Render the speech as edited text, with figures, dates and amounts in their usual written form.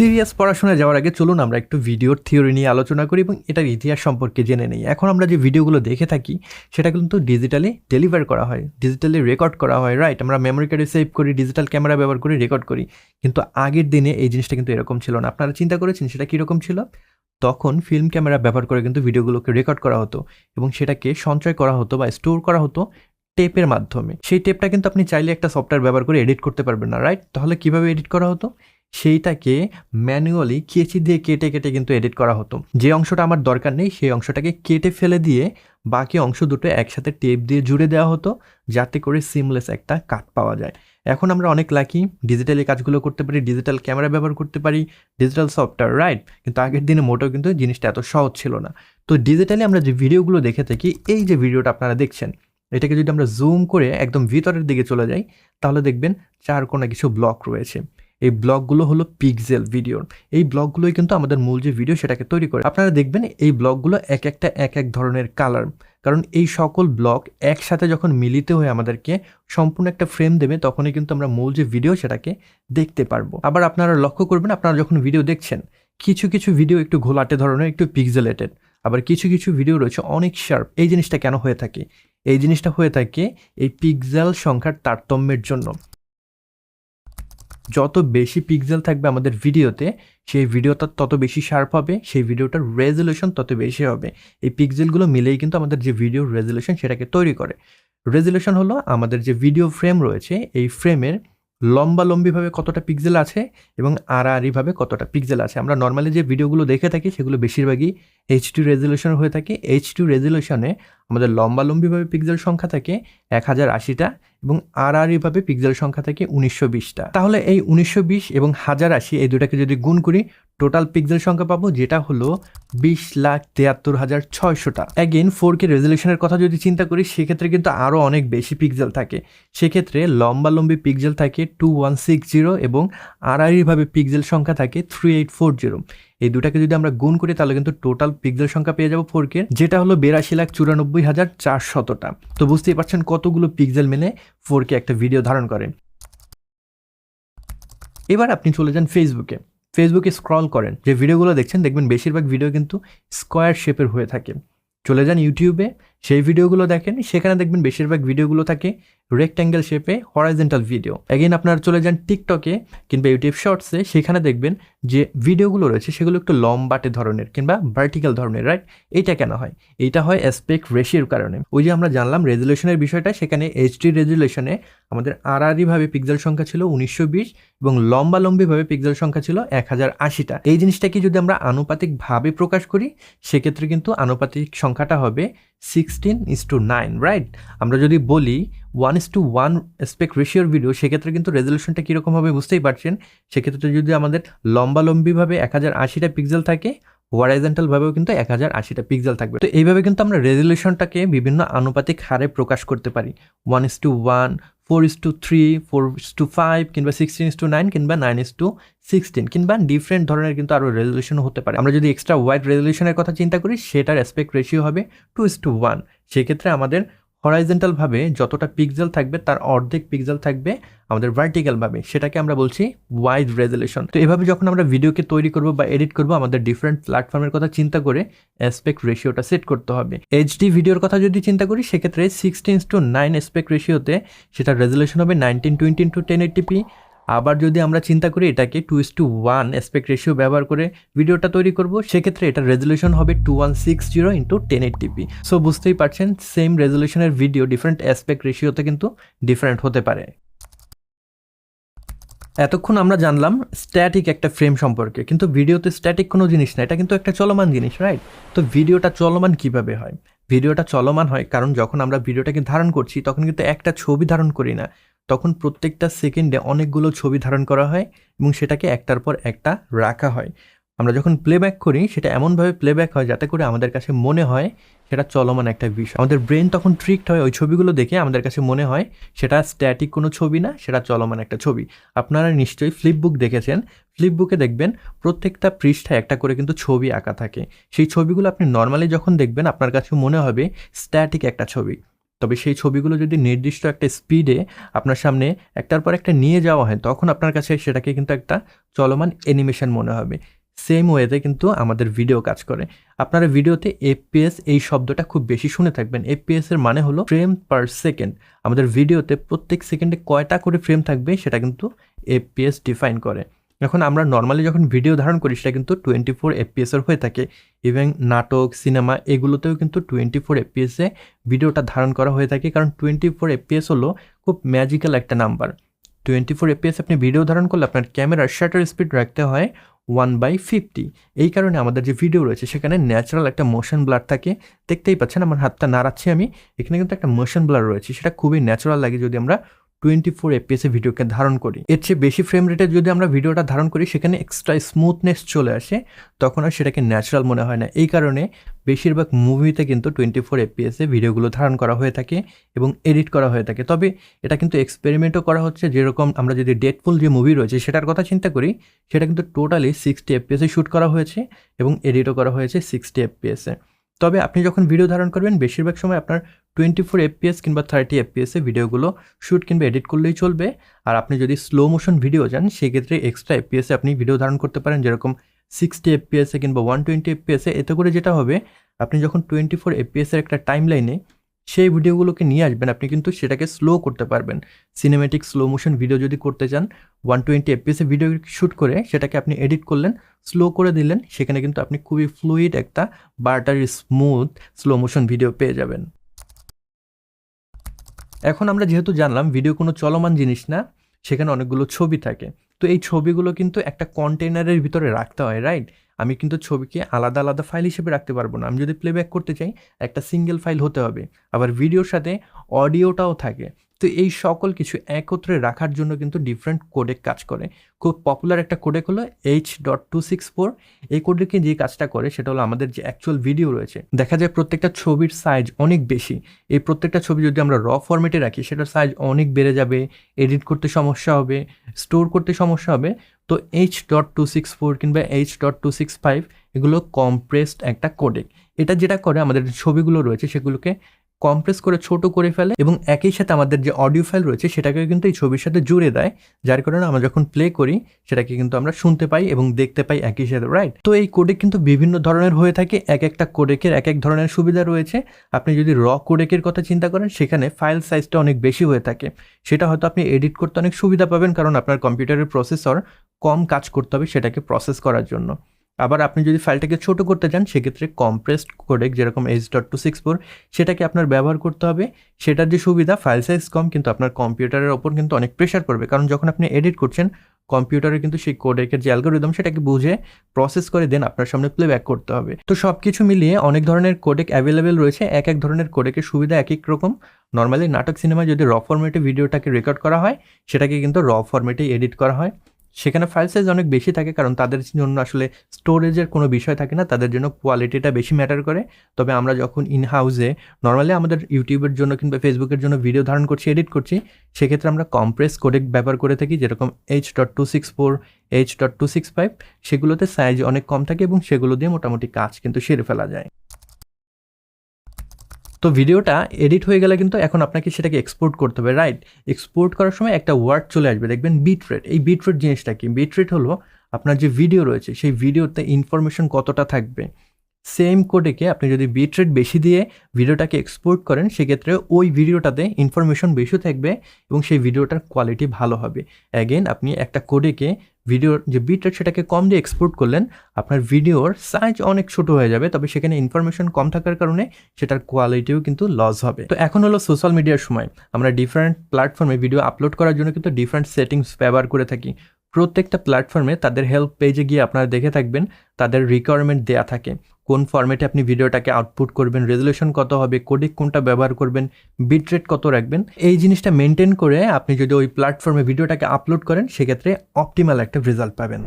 Serious পড়াশোনায় যাওয়ার আগে চলুন আমরা একটু ভিডিওর থিওরি নিয়ে আলোচনা করি এবং এটার ইতিহাস সম্পর্কে জেনে নিই। এখন আমরা যে ভিডিওগুলো দেখে থাকি সেটা কিন্তু ডিজিটালি ডেলিভার করা হয়, ডিজিটালি রেকর্ড করা হয়, রাইট? আমরা মেমোরি কার্ডে সেভ করি, ডিজিটাল ক্যামেরা ব্যবহার করে রেকর্ড করি। কিন্তু আগের দিনে এই জিনিসটা কিন্তু এরকম ছিল না। আপনারা চিন্তা করেছেন সেটা কীরকম ছিল? তখন ফিল্ম ক্যামেরা ব্যবহার করে কিন্তু ভিডিওগুলোকে রেকর্ড করা হতো এবং সেটাকে সঞ্চয় করা হতো বা স্টোর করা হতো টেপের মাধ্যমে। সেই টেপটা কিন্তু আপনি চাইলে একটা সফটওয়্যার ব্যবহার করে এডিট করতে পারবেন না, রাইট? তাহলে কীভাবে এডিট করা হতো? সেইটাকে ম্যানুয়ালি কেচি দিয়ে কেটে কেটে কিন্তু এডিট করা হতো। যে অংশটা আমার দরকার নেই সেই অংশটাকে কেটে ফেলে দিয়ে বাকি অংশ দুটো একসাথে টেপ দিয়ে জুড়ে দেওয়া হতো, যাতে করে সিমলেস একটা কাট পাওয়া যায়। এখন আমরা অনেক লাকি, ডিজিটালি কাজগুলো করতে পারি, ডিজিটাল ক্যামেরা ব্যবহার করতে পারি, ডিজিটাল সফটওয়্যার, রাইট? কিন্তু আগের দিনে মোটেও কিন্তু জিনিসটা এত সহজ ছিল না। তো ডিজিটালি আমরা যে ভিডিওগুলো দেখে থাকি, এই যে ভিডিওটা আপনারা দেখছেন, এটাকে যদি আমরা জুম করে একদম ভিতরের দিকে চলে যাই তাহলে দেখবেন চার কোণা কিছু ব্লক রয়েছে। এই ব্লকগুলো হলো পিক্সেল ভিডিওর। এই ব্লকগুলোই কিন্তু আমাদের মূল যে ভিডিও সেটাকে তৈরি করে। আপনারা দেখবেন এই ব্লকগুলো এক একটা এক এক ধরনের কালার, কারণ এই সকল ব্লক একসাথে যখন মিলিত হয়ে আমাদেরকে সম্পূর্ণ একটা ফ্রেম দেবে তখনই কিন্তু আমরা মূল যে ভিডিও সেটাকে দেখতে পারবো। আবার আপনারা লক্ষ্য করবেন, আপনারা যখন ভিডিও দেখছেন কিছু কিছু ভিডিও একটু ঘোলাটে ধরনের, একটু পিক্সেলেটেড, আবার কিছু কিছু ভিডিও রয়েছে অনেক শার্প। এই জিনিসটা কেন হয়ে থাকে? এই জিনিসটা হয়ে থাকে এই পিক্সেল সংখ্যার তারতম্যের জন্য। যত বেশি পিক্সেল থাকবে আমাদের ভিডিওতে, সেই ভিডিওটা তত বেশি শার্প হবে, সেই ভিডিওটার রেজলিউশন তত বেশি হবে। এই পিক্সেলগুলো মিলেই কিন্তু আমাদের যে ভিডিওর রেজলিউশন সেটাকে তৈরি করে। রেজলিউশন হলো আমাদের যে ভিডিও ফ্রেম রয়েছে, এই ফ্রেমের লম্বালম্বিভাবে কতটা পিক্সেল আছে এবং আড়াআড়িভাবে কতটা পিক্সেল আছে। আমরা নর্মালি যে ভিডিওগুলো দেখে থাকি সেগুলো বেশিরভাগই এইচডি রেজলিউশন হয়ে থাকে। এইচডি রেজলিউশনে আমাদের লম্বালম্বিভাবে পিক্সেল সংখ্যা থাকে 1080টা এবং আড়াআড়িভাবে পিক্সেল সংখ্যা থাকে 1920টা। তাহলে এই 1920 এবং 1080 এই দুটাকে যদি গুণ করি টোটাল পিক্সেল সংখ্যা পাবো, যেটা হলো 20,73,600টা। অ্যাগেন 4K রেজলিউশনের কথা যদি চিন্তা করি সেক্ষেত্রে কিন্তু আরও অনেক বেশি পিক্সেল থাকে। সেক্ষেত্রে লম্বালম্বি পিক্সেল থাকে 2160 এবং আড়াআড়িভাবে পিক্সেল সংখ্যা থাকে 3840। এই দুটাকে যদি আমরা গুণ করি তাহলে কিন্তু টোটাল পিক্সেল সংখ্যা পেয়ে যাবো 4K, যেটা হলো 82,94,400টা। তো বুঝতেই পারছেন কতগুলো পিক্সেল মেনে 4K একটা ভিডিও ধারণ করে। এবার আপনি চলে যান ফেসবুকে স্ক্রল করেন, যে ভিডিওগুলো দেখছেন দেখবেন বেশিরভাগ ভিডিও কিন্তু স্কোয়ার শেপের হয়ে থাকে। চলে যান ইউটিউবে, সেই ভিডিওগুলো দেখেন, সেখানে দেখবেন বেশিরভাগ ভিডিওগুলো থাকে রেক্ট্যাঙ্গেল শেপে, হরাইজন্টাল ভিডিও। অ্যাগেন আপনারা চলে যান টিকটকে কিংবা ইউটিউব শর্টসে, সেখানে দেখবেন যে ভিডিওগুলো রয়েছে সেগুলো একটু লম্বাটে ধরনের কিংবা ভার্টিক্যাল ধরনের, রাইট? এইটা কেন হয়? এইটা হয় অ্যাসপেক্ট রেশিওর কারণে। ওই যে আমরা জানলাম রেজলিউশনের বিষয়টা, সেখানে এইচডি রেজলিউশনে আমাদের আড়াআড়িভাবে পিক্সেল সংখ্যা ছিল 1920 এবং লম্বালম্বিভাবে পিক্সেল সংখ্যা ছিল 1080টা। এই জিনিসটাকে যদি আমরা আনুপাতিকভাবে প্রকাশ করি সেক্ষেত্রে কিন্তু আনুপাতিক সংখ্যাটা হবে 16:9, রাইট? আমরা যদি বলি 1:1 অ্যাসপেক্ট রেশিওর ভিডিও, সেক্ষেত্রে কিন্তু রেজলিউশনটা কীরকম হবে বুঝতেই পারছেন। সেক্ষেত্রে যদি আমাদের লম্বালম্বিভাবে 1080টা পিক্সেল থাকে, হরাইজন্টালভাবেও কিন্তু 1080টা পিক্সেল থাকবে। তো এইভাবে কিন্তু আমরা রেজলিউশনটাকে বিভিন্ন আনুপাতিক হারে প্রকাশ করতে পারি। 1:1, 4:3, 4:5 কিংবা 16:9 কিংবা 9:16 কিংবা ডিফারেন্ট ধরনের কিন্তু আরও রেজলিউশনও হতে পারে। আমরা যদি এক্সট্রা ওয়াইড রেজলিউশনের কথা চিন্তা করি সেটার অ্যাসপেক্ট রেশিও হবে 2:1। সেক্ষেত্রে আমাদের হরাইজন্টালভাবে যতটা পিক্সেল থাকবে তার অর্ধেক পিক্সেল থাকবে আমাদের ভার্টিক্যালভাবে, সেটাকে আমরা বলছি ওয়াইড রেজলিউশন। তো এভাবে যখন আমরা ভিডিওকে তৈরি করব বা এডিট করব, আমাদের ডিফারেন্ট প্ল্যাটফর্মের কথা চিন্তা করে অ্যাসপেক্ট রেশিওটা সেট করতে হবে। এইচডি ভিডিওর কথা যদি চিন্তা করি সেক্ষেত্রে 16:9 অ্যাসপেক্ট রেশিওতে সেটার রেজলিউশন হবে 1920x1080p। আবার যদি আমরা চিন্তা করি এটাকে 2:1 অ্যাসপেক্ট রেশিও ব্যবহার করে ভিডিওটা তৈরি করব, সেক্ষেত্রে এটার রেজলিউশন হবে 2160x1080p। সো বুঝতেই পারছেন সেম রেজলিউশনের ভিডিও ডিফারেন্ট অ্যাসপেক্ট রেশিওতে কিন্তু ডিফারেন্ট হতে পারে। এতক্ষণ আমরা জানলাম স্ট্যাটিক একটা ফ্রেম সম্পর্কে, কিন্তু ভিডিওতে স্ট্যাটিক কোনো জিনিস না, এটা কিন্তু একটা চলমান জিনিস, রাইট? তো ভিডিওটা চলমান কিভাবে হয়? ভিডিওটা চলমান হয় কারণ যখন আমরা ভিডিওটাকে ধারণ করছি তখন কিন্তু একটা ছবি ধারণ করি না, তখন প্রত্যেকটা সেকেন্ডে অনেকগুলো ছবি ধারণ করা হয় এবং সেটাকে একটার পর একটা রাখা হয়। আমরা যখন প্লেব্যাক করি সেটা এমনভাবে প্লেব্যাক হয় যাতে করে আমাদের কাছে মনে হয় সেটা চলমান একটা বিষয়। আমাদের ব্রেন তখন ট্রিকড হয় ওই ছবিগুলো দেখে, আমাদের কাছে মনে হয় সেটা স্ট্যাটিক কোনো ছবি না, সেটা চলমান একটা ছবি। আপনারা নিশ্চয়ই ফ্লিপবুক দেখেছেন, ফ্লিপবুকে দেখবেন প্রত্যেকটা পৃষ্ঠায় একটা করে কিন্তু ছবি আঁকা থাকে। সেই ছবিগুলো আপনি নর্মালি যখন দেখবেন আপনার কাছে মনে হবে স্ট্যাটিক একটা ছবি, তবে সেই ছবিগুলো যদি নির্দিষ্ট একটা স্পিডে আপনার সামনে একটার পর একটা নিয়ে যাওয়া হয়, তখন আপনার কাছে সেটাকে কিন্তু একটা চলমান অ্যানিমেশন মনে হবে। সেম ওয়েতে কিন্তু আমাদের ভিডিও কাজ করে। আপনারা ভিডিওতে এফপিএস এই শব্দটা খুব বেশি শুনে থাকবেন। এফপিএস এর মানে হলো ফ্রেম পার সেকেন্ড। আমাদের ভিডিওতে প্রত্যেক সেকেন্ডে কয়টা করে ফ্রেম থাকবে সেটা কিন্তু এফপিএস ডিফাইন করে। এখন আমরা নর্মালি যখন ভিডিও ধারণ করি সেটা কিন্তু 24 এফপিএস এর হয়ে থাকে। ইভেন নাটক, সিনেমা এগুলোতেও কিন্তু 24 এফপিএস এ ভিডিওটা ধারণ করা হয়ে থাকে, কারণ 24 এফপিএস হলো খুব ম্যাজিক্যাল একটা নাম্বার। 24 এফপিএস আপনি ভিডিও ধারণ করলে আপনার ক্যামেরার শাটার স্পিড রাখতে হয় 1/50। এই কারণে আমাদের যে ভিডিও রয়েছে সেখানে ন্যাচারাল একটা মোশন ব্লার থাকে। দেখতেই পাচ্ছেন আমার হাতটা নাড়াচ্ছি আমি, এখানে কিন্তু একটা মোশন ব্লার রয়েছে, সেটা খুবই ন্যাচারাল লাগে যদি আমরা 24 এফপিএস এ ভিডিওকে ধারণ করি। এর চেয়ে বেশি ফ্রেম রেটে যদি আমরা ভিডিওটা ধারণ করি সেখানে এক্সট্রা স্মুথনেস চলে আসে, তখন আর সেটাকে ন্যাচারাল মনে হয় না। এই কারণে বেশিরভাগ মুভিতে কিন্তু 24 এফপিএস এ ভিডিওগুলো ধারণ করা হয়ে থাকে এবং এডিট করা হয়ে থাকে। তবে এটা কিন্তু এক্সপেরিমেন্টও করা হচ্ছে। যেরকম আমরা যদি ডেডপুল যে মুভি রয়েছে সেটার কথা চিন্তা করি, সেটা কিন্তু টোটালি 60 এফপিএস এ শ্যুট করা হয়েছে এবং এডিটও করা হয়েছে 60 এফপিএস এ। তবে আপনি যখন ভিডিও ধারণ করবেন বেশিরভাগ সময় আপনার 24 এফপিএস কিংবা 30 এফপিএস এ ভিডিওগুলো শ্যুট কিংবা এডিট করলেই চলবে। আর আপনি যদি স্লো মোশন ভিডিও চান সেক্ষেত্রে এক্সট্রা এফপিএস এ আপনি ভিডিও ধারণ করতে পারেন, যেরকম 60 এফপিএস এ কিংবা 120 এফপিএস এ। এতে করে যেটা হবে, আপনি যখন 24 এফপিএস এর একটা টাইম লাইনে সেই ভিডিওগুলোকে নিয়ে আসবেন, আপনি কিন্তু সেটাকে স্লো করতে পারবেন। সিনেমেটিক স্লো মোশন ভিডিও যদি করতে চান, 120 এফপিএস এ ভিডিও শ্যুট করে সেটাকে আপনি এডিট করলেন, স্লো করে দিলেন, সেখানে কিন্তু আপনি খুবই ফ্লুইড একটা buttery smooth slow motion video পেয়ে যাবেন। এখন আমরা যেহেতু জানলাম ভিডিও কোনো চলমান জিনিস না, সেখানে অনেকগুলো ছবি থাকে। তো এই ছবিগুলো কিন্তু একটা কন্টেনারের ভিতরে রাখতে হয়, রাইট? আমি কিন্তু ছবিকে আলাদা আলাদা ফাইল হিসেবে রাখতে পারবো না। আমি যদি প্লেব্যাক করতে চাই একটা সিঙ্গেল ফাইল হতে হবে। আবার ভিডিওর সাথে অডিওটাও থাকে। তো এই সকল কিছু একত্রে রাখার জন্য কিন্তু ডিফারেন্ট কোডেক কাজ করে। খুব পপুলার একটা কোডেক হলো H.264। এই কোডেকে যে কাজটা করে সেটা হলো আমাদের যে অ্যাকচুয়াল ভিডিও রয়েছে, দেখা যায় প্রত্যেকটা ছবির সাইজ অনেক বেশি। এই প্রত্যেকটা ছবি যদি আমরা র ফরম্যাটে রাখি সেটার সাইজ অনেক বেড়ে যাবে, এডিট করতে সমস্যা হবে, স্টোর করতে সমস্যা হবে। তো H.264 কিংবা H.265 এগুলো কম্প্রেসড একটা কোডেক। এটা যেটা করে আমাদের ছবিগুলো রয়েছে সেগুলোকে কম্প্রেস করে ছোট করে ফেলে এবং একই সাথে আমাদের যে অডিও ফাইল রয়েছে সেটাকে কিন্তু এই ছবির সাথে জুড়ে দেয়, যার কারণে আমরা যখন প্লে করি সেটাকে কিন্তু আমরা শুনতে পাই এবং দেখতে পাই একই সাথে, রাইট? তো এই কোডেক কিন্তু বিভিন্ন ধরনের হয়ে থাকে। এক একটা কোডেকের এক এক ধরনের সুবিধা রয়েছে। আপনি যদি র কোডেকের কথা চিন্তা করেন সেখানে ফাইল সাইজটা অনেক বেশি হয়ে থাকে। সেটা হয়তো আপনি এডিট করতে অনেক সুবিধা পাবেন, কারণ আপনার কম্পিউটারের প্রসেসর কম কাজ করতে হবে সেটাকে প্রসেস করার জন্য। আবার আপনি যদি ফাইলটাকে ছোট করতে চান সেক্ষেত্রে কম্প্রেসড কোডেক যেরকম H.264 সেটাকে আপনার ব্যবহার করতে হবে। সেটার যে সুবিধা, ফাইল সাইজ কম, কিন্তু আপনার কম্পিউটারের ওপর কিন্তু অনেক প্রেশার পড়বে, কারণ যখন আপনি এডিট করছেন কম্পিউটারে কিন্তু সেই কোডেকের যে অ্যালগোরিদম সেটাকে বুঝে প্রসেস করে দেন আপনার সামনে প্লেব্যাক করতে হবে। তো সব কিছু মিলিয়ে অনেক ধরনের কোডেক অ্যাভেলেবেল রয়েছে। এক এক ধরনের কোডেকের সুবিধা এক এক রকম। নর্মালি নাটক, সিনেমায় যদি র ফরম্যাটে ভিডিওটাকে রেকর্ড করা হয় সেটাকে কিন্তু র ফরম্যাটেই এডিট করা হয়। সেখানে ফাইল সাইজ অনেক বেশি থাকে, কারণ তাদের জন্য আসলে স্টোরেজের কোনো বিষয় থাকে না, তাদের জন্য কোয়ালিটিটা বেশি ম্যাটার করে। তবে আমরা যখন ইন হাউসে নর্মালি আমাদের ইউটিউবের জন্য কিংবা ফেসবুকের জন্য ভিডিও ধারণ করছি, এডিট করছি, সেক্ষেত্রে আমরা কম্প্রেস কোডেক ব্যবহার করে থাকি, যেরকম H.264, H.265। সেগুলোতে সাইজ অনেক কম থাকে এবং সেগুলো দিয়ে মোটামুটি কাজ কিন্তু সেরে ফেলা যায়। তো ভিডিওটা এডিট হয়ে গেলে কিন্তু এখন আপনাকে সেটাকে এক্সপোর্ট করতে হবে, রাইট? এক্সপোর্ট করার সময় একটা ওয়ার্ড চলে আসবে, দেখবেন বিট রেট। এই বিট রেট জিনিসটা কি? বিট রেট হলো আপনার যে ভিডিও রয়েছে সেই ভিডিওতে ইনফরমেশন কতটা থাকবে। সেম কোডেকে আপনি যদি বিট রেট বেশি দিয়ে ভিডিওটাকে এক্সপোর্ট করেন সেক্ষেত্রে ওই ভিডিওটাতে ইনফরমেশন বেশি থাকবে এবং সেই ভিডিওটার কোয়ালিটি ভালো হবে। অ্যাগেন আপনি একটা কোডেকে ভিডিওর যে বিট রেট সেটাকে কম দিয়ে এক্সপোর্ট করলেন, আপনার ভিডিওর সাইজ অনেক ছোট হয়ে যাবে, তবে সেখানে ইনফরমেশন কম থাকার কারণে সেটার কোয়ালিটিও কিন্তু লস হবে। তো এখন হলো সোশ্যাল মিডিয়ার সময়। আমরা ডিফারেন্ট প্ল্যাটফর্মে ভিডিও আপলোড করার জন্য কিন্তু ডিফারেন্ট সেটিংস ব্যবহার করে থাকি। প্রত্যেকটা প্ল্যাটফর্মে তাদের হেল্প পেজে গিয়ে আপনারা দেখে থাকবেন তাদের রিকোয়ারমেন্ট দেয়া থাকে, কোন ফরম্যাটে আপনি ভিডিওটাকে আউটপুট করবেন, রেজলিউশন কত হবে, কোডেক কোনটা ব্যবহার করবেন, বিট রেট কত রাখবেন। এই জিনিসটা মেনটেন করে আপনি যদি ওই প্ল্যাটফর্মে ভিডিওটাকে আপলোড করেন সেক্ষেত্রে অপটিমাল একটা রেজাল্ট পাবেন।